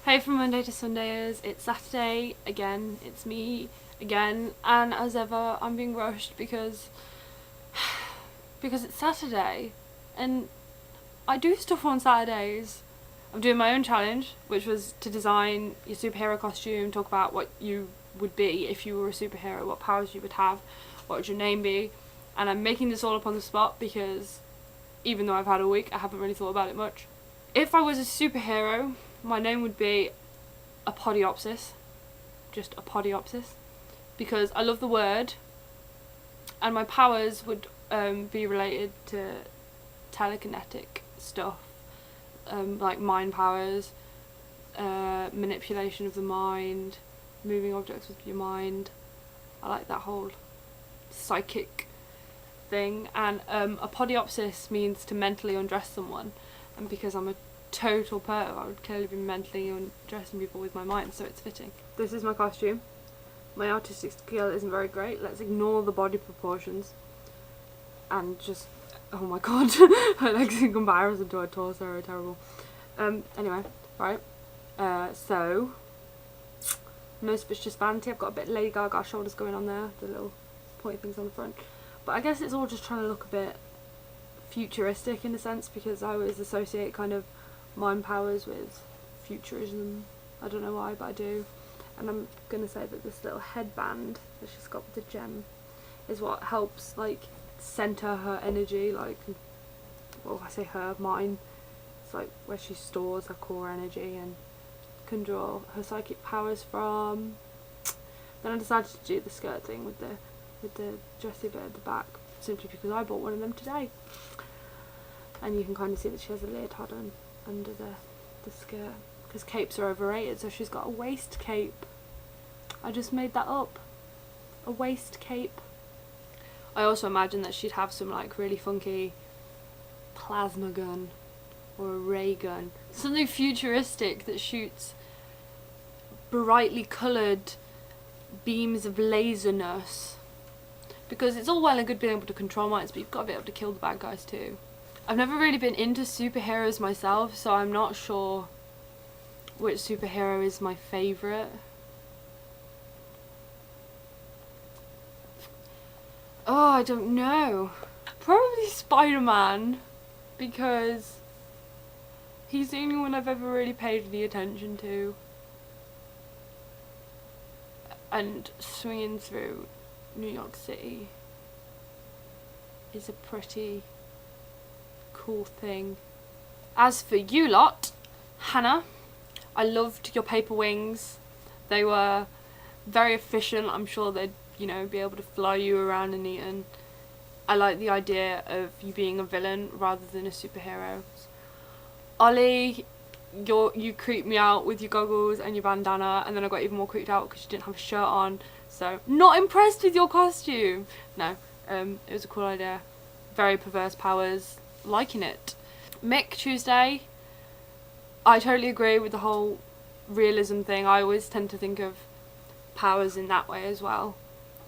Hey, from Monday to Sundayers, it's Saturday again, it's me again, and as ever I'm being rushed because it's Saturday and I do stuff on Saturdays. I'm doing my own challenge, which was to design your superhero costume, talk about what you would be if you were a superhero, what powers you would have, what would your name be, and I'm making this all up on the spot because even though I've had a week, I haven't really thought about it much. If I was a superhero, my name would be Apodyopsis, just Apodyopsis, because I love the word, and my powers would be related to telekinetic stuff, like mind powers, manipulation of the mind, moving objects with your mind. I like that whole psychic thing. And Apodyopsis means to mentally undress someone, and because I'm a total perv, I would clearly be mentally undressing people with my mind, so it's fitting. This is my costume. My artistic skill isn't very great. Let's ignore the body proportions and just, oh my god, her legs in comparison to her torso are terrible. Anyway, right, so most of it's just vanity. I've got a bit of Lady Gaga shoulders going on there, the little pointy things on the front, but I guess it's all just trying to look a bit futuristic in a sense, because I always associate kind of mind powers with futurism. I don't know why, but I do. And I'm gonna say that this little headband that she's got with the gem is what helps like center her energy, like, well, I say her, mine. It's like where she stores her core energy and can draw her psychic powers from. Then I decided to do the skirt thing with the dressy bit at the back, simply because I bought one of them today. And you can kind of see that she has a leotard on under the skirt, because capes are overrated, so she's got a waist cape. I just made that up. A waist cape. I also imagine that she'd have some like really funky plasma gun or a ray gun. Something futuristic that shoots brightly coloured beams of laserness. Because it's all well and good being able to control minds, but you've got to be able to kill the bad guys too. I've never really been into superheroes myself, so I'm not sure which superhero is my favourite. Oh, I don't know. Probably Spiderman, because he's the only one I've ever really paid any attention to. And swinging through New York City is a pretty cool thing. As for you lot, Hannah, I loved your paper wings. They were very efficient. I'm sure they'd, you know, be able to fly you around and Eton. I like the idea of you being a villain rather than a superhero. Ollie, you creeped me out with your goggles and your bandana, and then I got even more creeped out because you didn't have a shirt on. So, not impressed with your costume. No, it was a cool idea. Very perverse powers. Liking it. Mick, Tuesday, I totally agree with the whole realism thing. I always tend to think of powers in that way as well,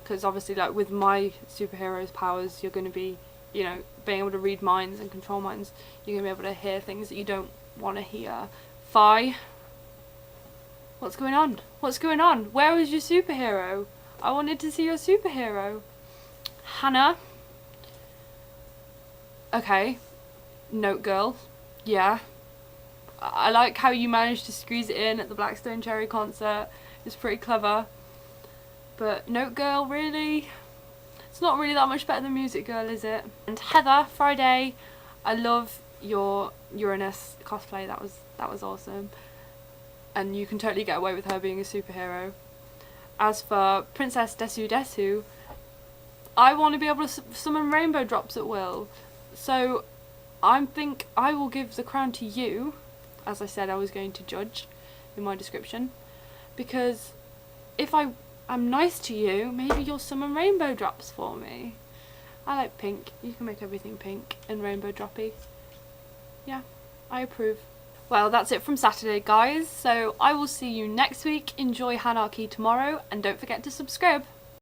because obviously, like, with my superheroes powers, you're going to be, you know, being able to read minds and control minds. You're going to be able to hear things that you don't want to hear. Fi, what's going on? What's going on? Where was your superhero? I wanted to see your superhero. Hannah, okay. Note girl, yeah. I like how you managed to squeeze it in at the Blackstone Cherry concert. It's pretty clever. But Note girl, really? It's not really that much better than Music Girl, is it? And Heather, Friday, I love your Uranus cosplay. That was awesome. And you can totally get away with her being a superhero. As for Princess Desu Desu, I want to be able to summon rainbow drops at will. So I think I will give the crown to you, as I said I was going to judge in my description, because if I'm nice to you, maybe you'll summon rainbow drops for me. I like pink. You can make everything pink and rainbow droppy. Yeah, I approve. Well, that's it from Saturday, guys, so I will see you next week. Enjoy Hanarchy tomorrow, and don't forget to subscribe.